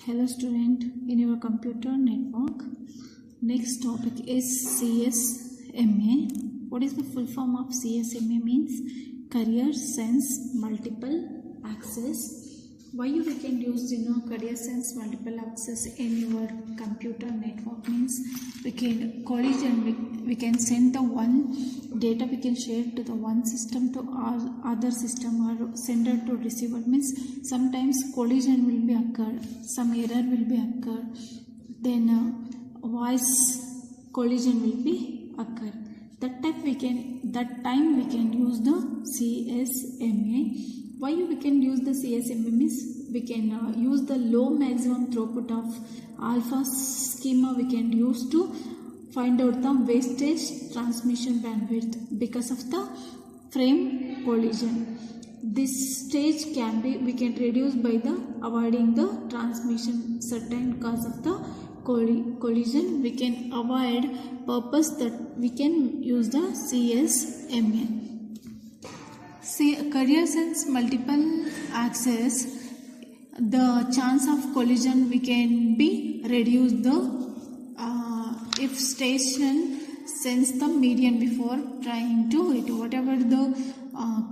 Hello student, in your computer network, next topic is CSMA. What is the full form of CSMA? Means career sense multiple access. Why we can use career sense multiple access in your computer network? Means we can collision, we can send the one data, we can share to the one system to our other system, or sender to receiver. Means sometimes collision will be occurred, some error will be occurred, then voice collision will be occurred. That time we can use the CSMA. Why we can use the CSMA? Means we can use the low maximum throughput of alpha schema we can use to find out the wastage transmission bandwidth because of the frame collision. This stage can be we can reduce by the avoiding the transmission certain cause of the collision. We can avoid purpose that we can use the CSMA. Career sense multiple access, the chance of collision we can be reduced if station sense the median before trying to hit. Whatever the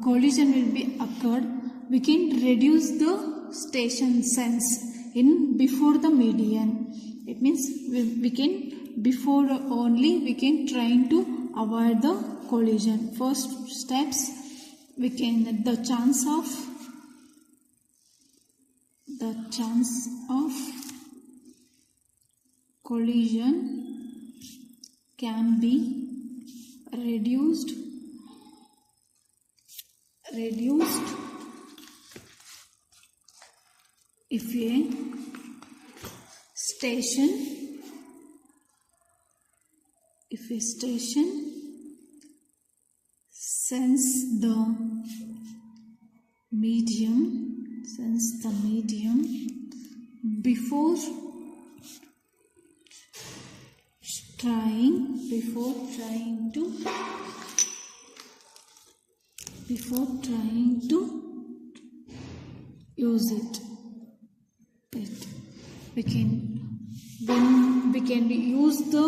collision will be occurred, we can reduce the station sense in before the median. It means we can before only we can trying to avoid the collision. First steps, we can the chance of collision can be reduced if a station sense the medium before trying to use it. We can use the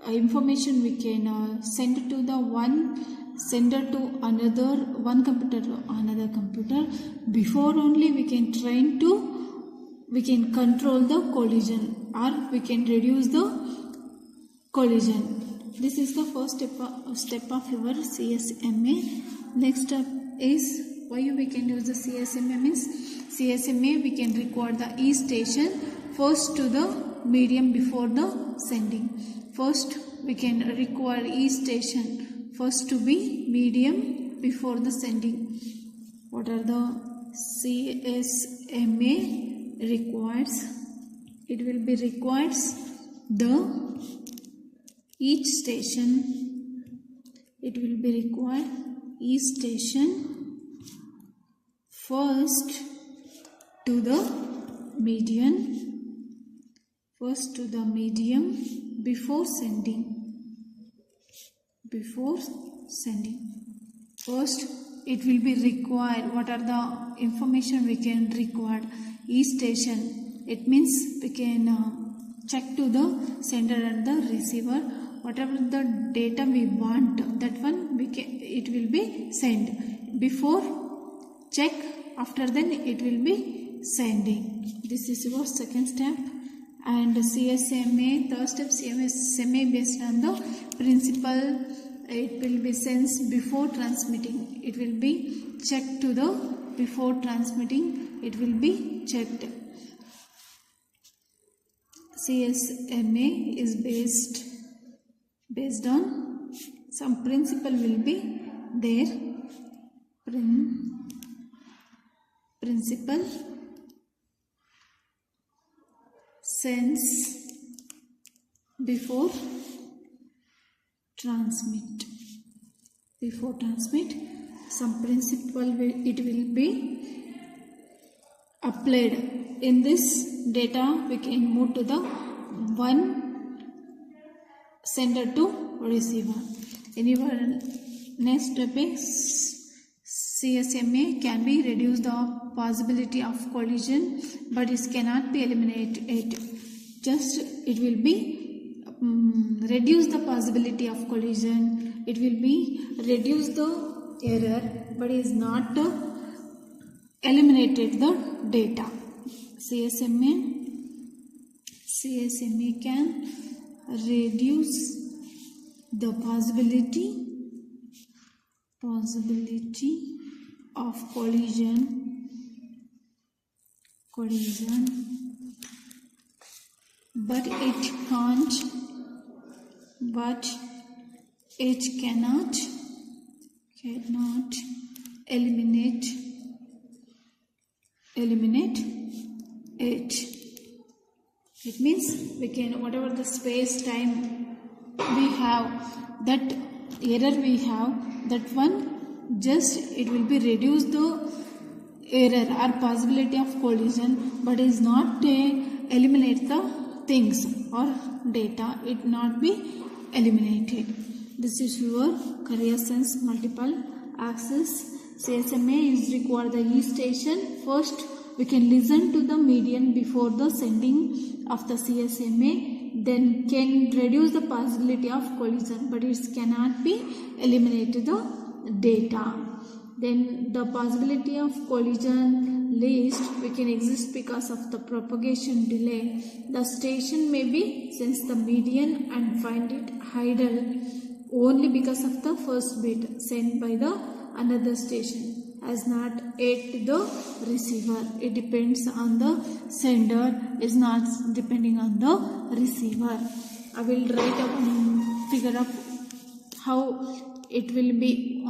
information we can send to the one sender to another one computer to another computer. Before only we can control the collision, or we can reduce the collision. This is the first step of your CSMA. Next step is why we can use the CSMA. Means CSMA we can record the E station first to the medium before the sending. First we can require E station first to be medium before the sending. What are the CSMA requires? It will be requires the each station. It will be required each station first to the median, before sending. First it will be required. What are the information we can record? Each station, it means we can check to the sender and the receiver. Whatever the data we want, that one it will be sent. Before check, after then it will be sending. This is your second step. And CSMA, third step, CSMA based on the principle. It will be sensed before transmitting. It will be checked to the before transmitting. It will be checked. CSMA is based on some principle will be there. Principle sense before transmit. Some principle it will be applied. In this data we can move to the one sender to receiver. Next step is CSMA can be reduce the possibility of collision, but it cannot be eliminated. Just it will be reduce the possibility of collision. It will be reduce the error, but is not eliminated the data. CSMA can reduce the possibility of collision, but it cannot eliminate it. It means we can, whatever the space time we have, that error we have, that one just it will be reduce the error or possibility of collision, but is not eliminate the things or data. It not be eliminated. This is your career sense multiple access. CSMA is require the E station. First we can listen to the median before the sending of the CSMA, then can reduce the possibility of collision, but it cannot be eliminated the data. Then the possibility of collision least we can exist because of the propagation delay. The station may be sense the median and find it idle only because of the first bit sent by the another station has not yet the receiver. It depends on the sender, is not depending on the receiver. I will write up figure up how it will be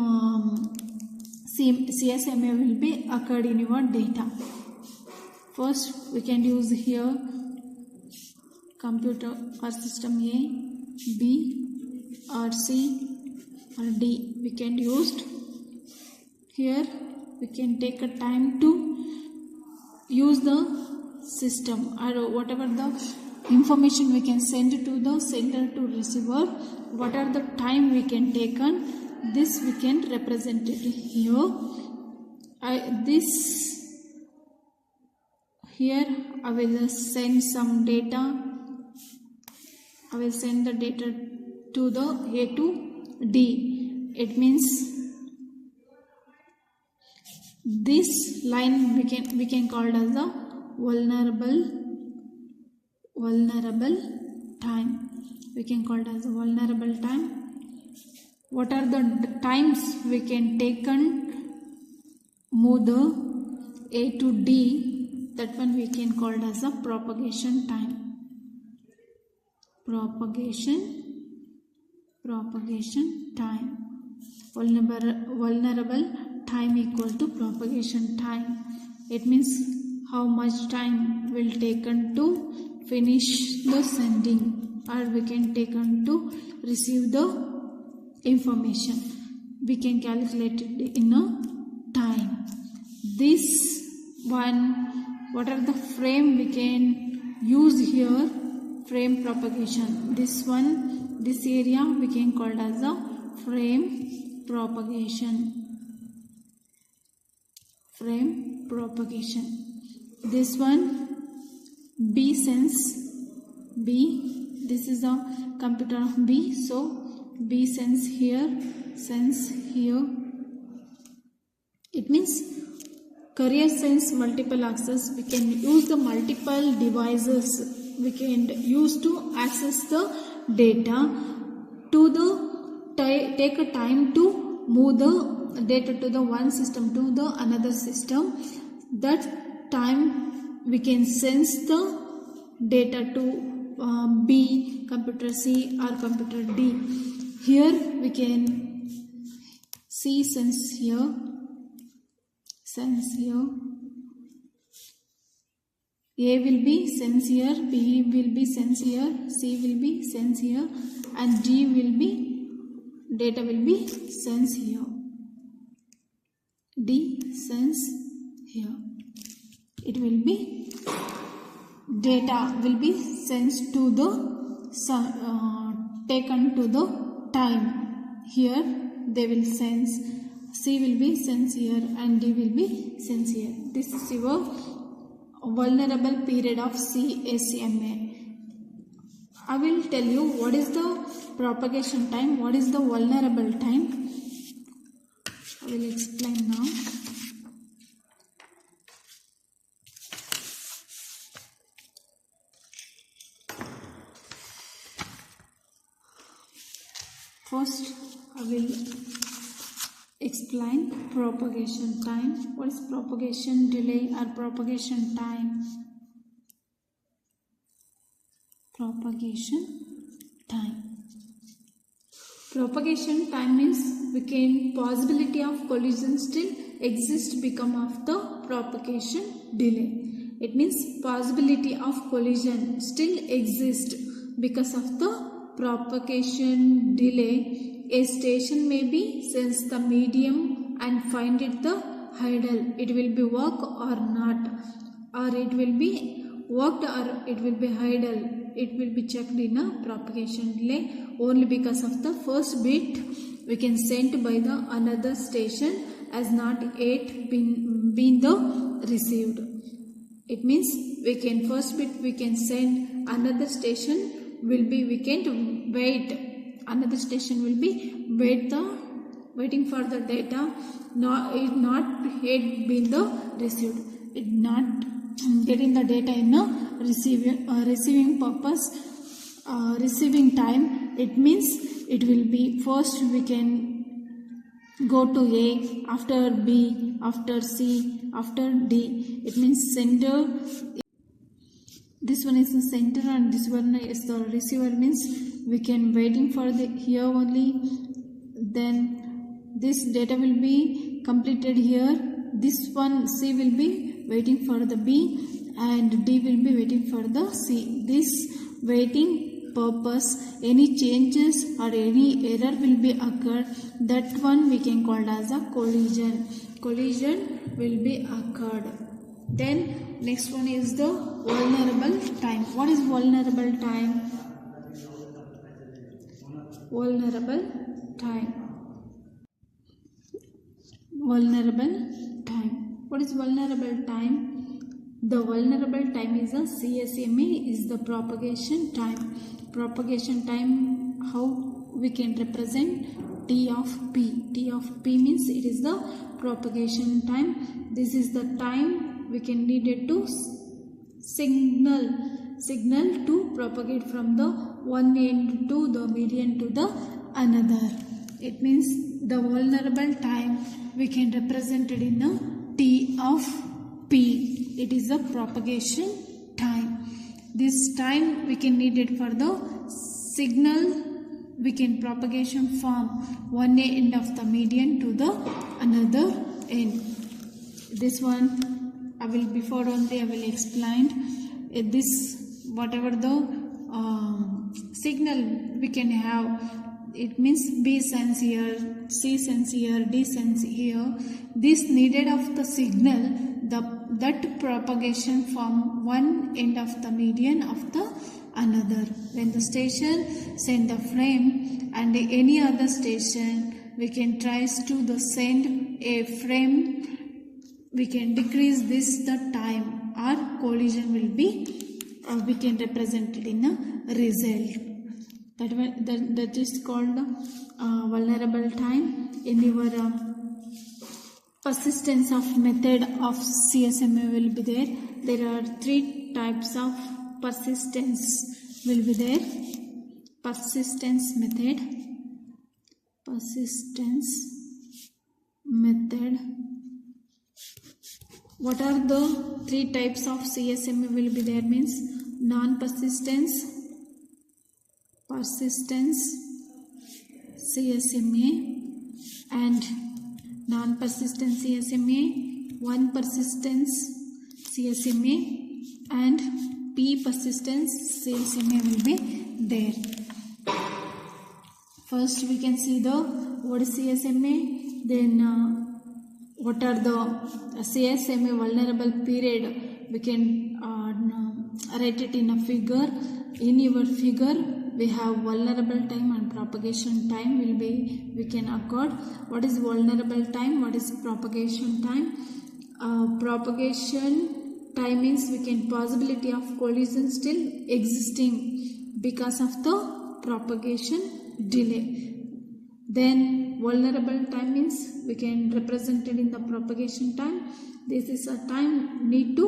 CSMA will be occurred in your data. First we can use here computer or system A, B or C or D. We can use here. We can take a time to use the system or whatever the information we can send to the sender to receiver. What are the time we can take on this, we can represent it here. Here I will send some data. I will send the data to the A to D. It means this line we can call it as a vulnerable time. We can call it as a vulnerable time. What are the times we can take and move the A to D? That one we can call it as a propagation time. Propagation time. Vulnerable time equal to propagation time. It means how much time will taken to finish the sending, or we can take on to receive the information. We can calculate it in a time. This one, what are the frame we can use here? Frame propagation. This one, this area we can call it as a frame propagation. Frame propagation. This one, B sense. B, this is a computer of B, so B sense here, sense here. It means career sense multiple access. We can use the multiple devices we can use to access the data to the take a time to move the data to the one system to the another system. That time we can sense the data to B, computer C or computer D. Here we can see sense here, A will be sense here, B will be sense here, C will be sense here, and D will be data will be sense here. D sense here. It will be data will be sensed to the taken to the time. Here they will sense C will be sincere and D will be sincere. This is your vulnerable period of CSMA. I will tell you what is the propagation time, what is the vulnerable time. I will explain now. First, I will explain propagation time. What is propagation delay or propagation time? Propagation time. Propagation time means possibility of collision still exists because of the propagation delay. It means possibility of collision still exists because of the propagation delay. A station may be sense the medium and find it the idle. It will be work or not, or it will be worked or it will be idle. It will be checked in a propagation delay only because of the first bit we can send by the another station as not yet been the received. It means we can first bit we can send, another station will be we can wait, another station will be waiting for the data, it not yet been the received, it not getting the data in a receiving purpose, receiving time. It means it will be first we can go to A, after B, after C, after D. It means sender, this one is the sender and this one is the receiver, means we can waiting for the here only, then this data will be completed here, this one C will be waiting for the B and D will be waiting for the C. This waiting purpose, any changes or any error will be occurred, that one we can call as a collision. Collision will be occurred. Then next one is the vulnerable time. What is vulnerable time? Vulnerable time. Vulnerable time. What is vulnerable time? The vulnerable time is a CSMA is the propagation time. Propagation time, how we can represent T of P. T of P means it is the propagation time. This is the time we can need it to signal to propagate from the one end to the median to the another. It means the vulnerable time we can represent it in a T of P. It is the propagation time. This time we can need it for the signal, we can propagation from one end of the median to the another end. This one I will before only I will explain this, whatever the signal we can have, it means B sense here, C sense here, D sense here. This needed of the signal, that propagation from one end of the median of the another. When the station send the frame and any other station we can tries to the send a frame, we can decrease this the time, or collision will be we can represent it in a result. That is called vulnerable time. In your persistence of method of CSMA will be there. There are three types of persistence will be there. Persistence method. What are the three types of CSMA will be there means non-persistence, persistence CSMA and non-persistent CSMA, one persistence CSMA and P persistence CSMA will be there. First we can see the what is CSMA, then what are the CSMA vulnerable period. We can write it in a figure. In your figure we have vulnerable time and propagation time will be, we can accord. What is vulnerable time? What is propagation time? Propagation time means we can possibility of collision still existing because of the propagation delay. Then vulnerable time means we can represent it in the propagation time. This is a time need to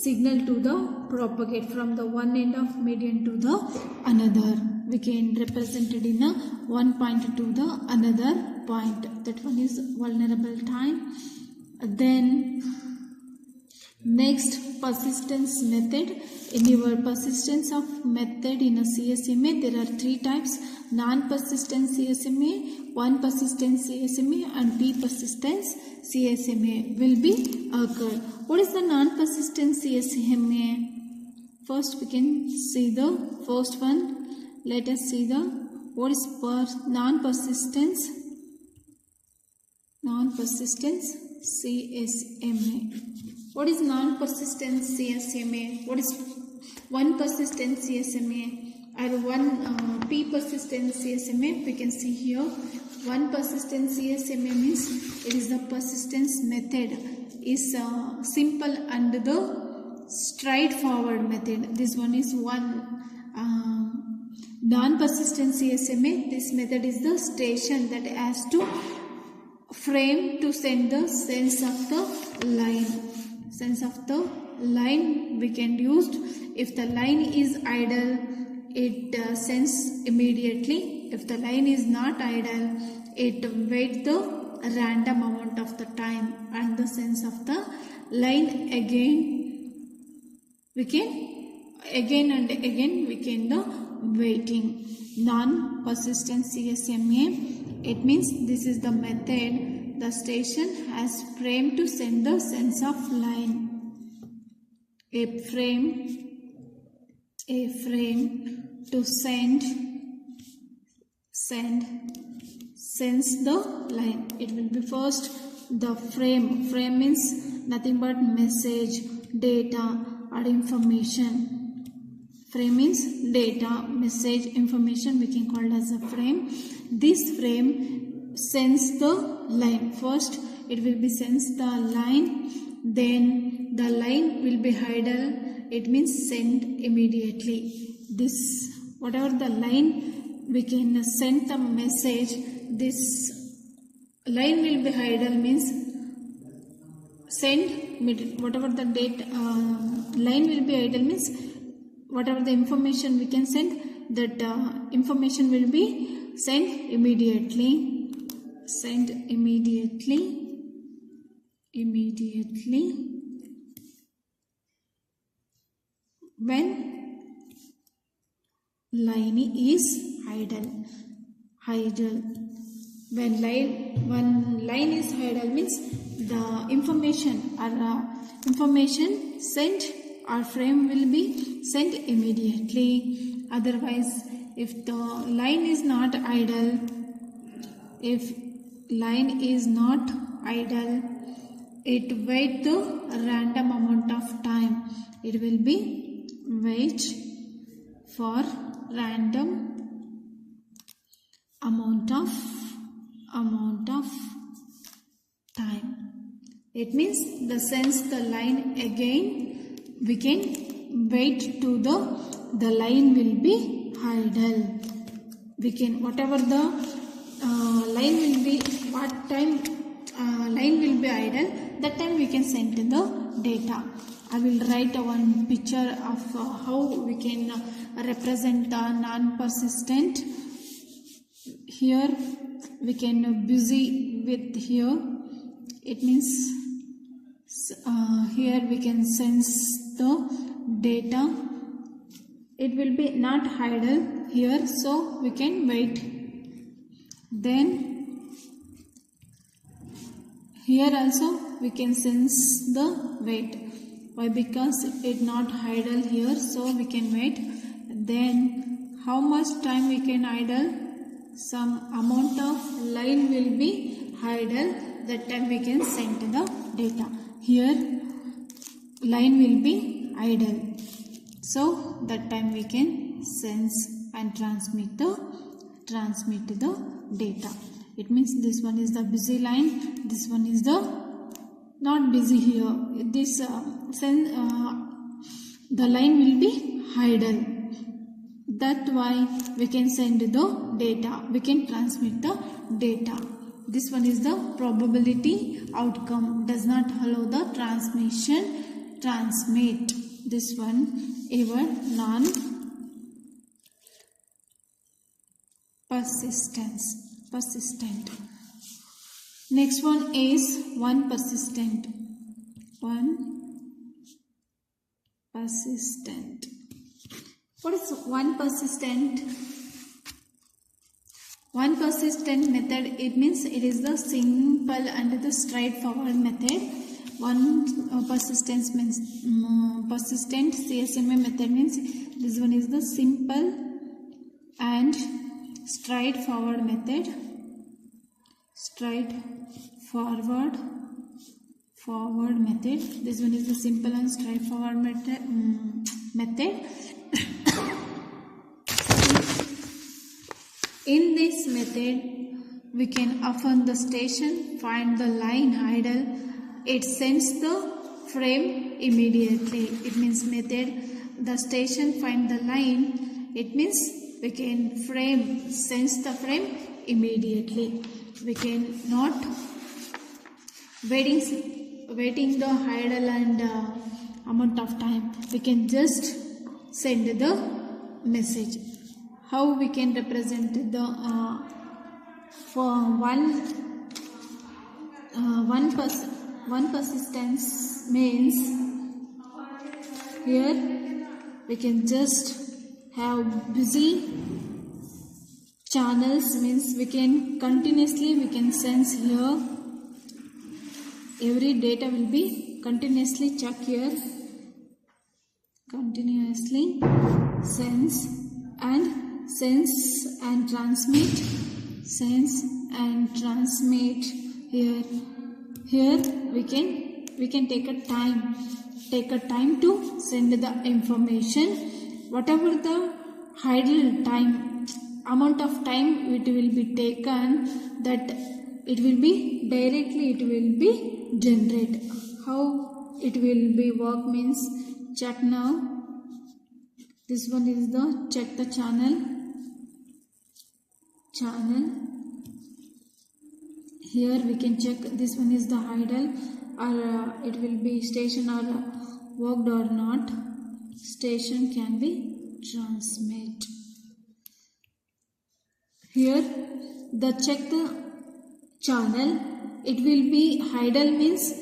signal to the propagate from the one end of median to the another. We can represent it in a one point to the another point. That one is vulnerable time. Then next, persistence method. In your persistence of method in a CSMA, there are three types: non-persistent CSMA, one persistent CSMA, and p-persistence CSMA will be occurred. What is the non-persistent CSMA? First, we can see the first one. Let us see the what is non-persistence CSMA. What is non-persistent CSMA? What is one persistent CSMA or one p-persistent CSMA? We can see here one persistent CSMA means it is the persistence method is simple and the straightforward method. This one is one non-persistent CSMA. This method is the station that has to frame to send the sense of the line. Sense of the line we can use. If the line is idle, it sends immediately. If the line is not idle, it waits the random amount of the time and the sense of the line again. We can again and again we can the waiting. Non-persistent CSMA, it means this is the method the station has frame to send the sense of line. A frame to sense the line. It will be first the frame. Frame means nothing but message, data or information. Frame means data, message, information. We can call it as a frame. This frame sends the line. First it will be sense the line, then the line will be idle. It means send immediately. This whatever the line we can send the message. This line will be idle means send whatever the date line will be idle means whatever the information we can send, that information will be sent immediately. Send immediately. When line is idle. When line is idle means the information or information sent or frame will be sent immediately. Otherwise, if the line is not idle, it wait the random amount of time. It will be wait for random amount of time. It means the sense the line again we can wait to the line will be idle. We can whatever the line will be, what time line will be idle, that time we can send the data. I will write one picture of how we can represent non-persistent. Here we can busy with here. It means here we can sense the data. It will be not idle here, so we can wait. Then here also we can sense the wait. Why? Because it not idle here, so we can wait. Then how much time we can idle? Some amount of line will be idle. That time we can send the data. Here line will be idle, so that time we can sense and transmit the data. It means this one is the busy line, this one is the not busy here. This the line will be idle. That's why we can send the data, we can transmit the data. This one is the probability outcome, does not allow the transmission, transmit. This one even persistent. Next one is one persistent. What is one persistent? One persistent method, it means it is the simple and the straightforward method. One persistence means persistent CSMA method means this one is the simple and straightforward method. Straightforward method. This one is the simple and straightforward method. In this method, we can affirm the station, find the line idle. It sends the frame immediately. It means method, the station find the line. It means we can sense the frame immediately. We can not waiting the idle and amount of time. We can just send the message. How we can represent the for one persistence means here we can just have busy channels, means we can continuously sense here. Every data will be continuously check here, continuously sense and transmit, here we can take a time to send the information. Whatever the idle time, amount of time it will be taken, that it will be directly generate. How it will be work means, check now. This one is the check the channel. Here we can check this one is the idle, or it will be station or worked or not. Station can be transmit. Here the check the channel, it will be idle means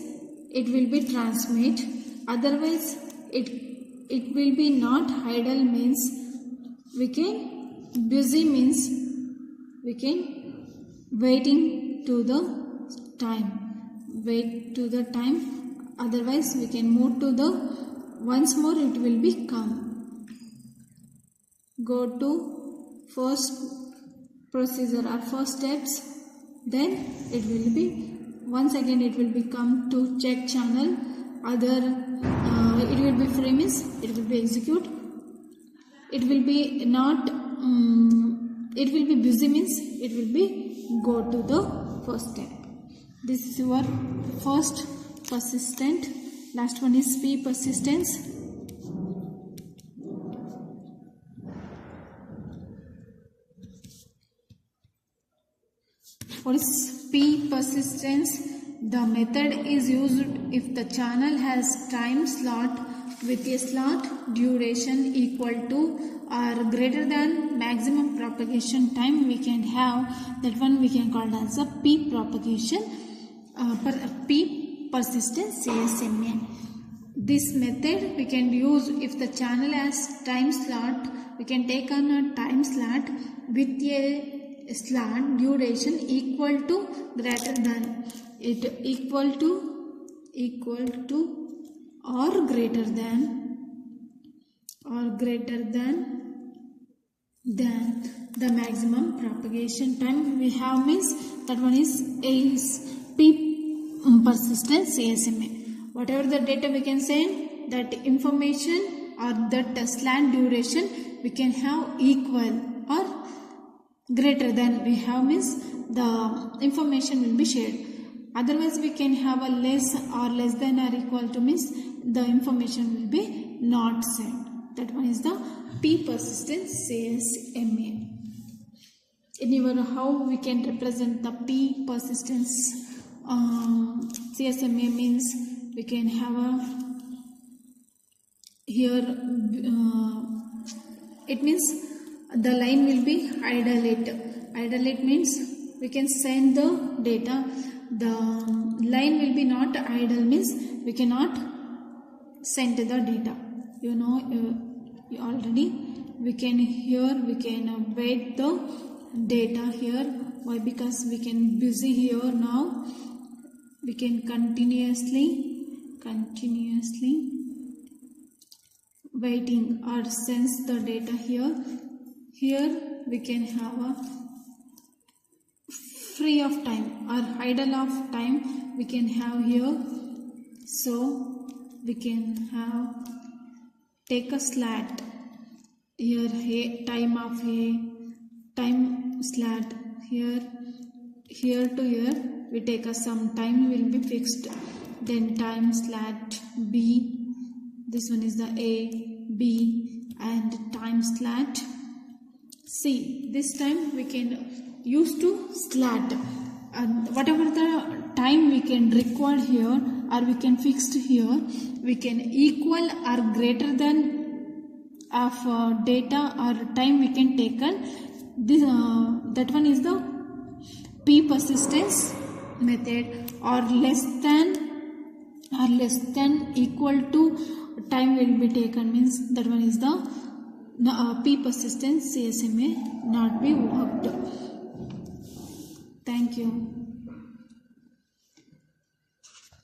it will be transmit, otherwise it will be not idle means we can busy means we can waiting to the time, otherwise we can move to the once more it will be come. Go to first procedure or first steps, then it will be once again it will be come to check channel, other it will be free means it will be execute, it will be not it will be busy means it will be go to the first step. This is your first persistent. Last one is P persistence. What is P persistence? The method is used if the channel has time slot with a slot duration equal to or greater than maximum propagation time. We can have that one, we can call it as a P propagation P persistence CSMA. This method we can use if the channel has time slot. We can take on a time slot with a slot duration equal to greater than equal to or greater than the maximum propagation time we have means that one is P persistence CSMA. Whatever the data we can send, that information or that slant duration we can have equal or greater than we have means the information will be shared. Otherwise we can have a less or less than or equal to means the information will be not sent. That one is the P persistence CSMA. In your how we can represent the P persistence CSMA means we can have a here it means the line will be idled. Idled means we can send the data. The line will be not idle means we cannot send the data. You know already we can wait the data here. Why? Because we can busy here now. We can continuously waiting or sense the data here. Here we can have a free of time or idle of time we can have here. So we can have take a slat here, time of a time slat here to here we take a some time will be fixed, then time slat B, this one is the A, B, and time slat C. This time we can use to slat and whatever the time we can record here or we can fixed here, we can equal or greater than of data or time we can taken. This that one is the P persistence method, or less than equal to time will be taken means that one is the P persistence CSMA not be worked. Thank you.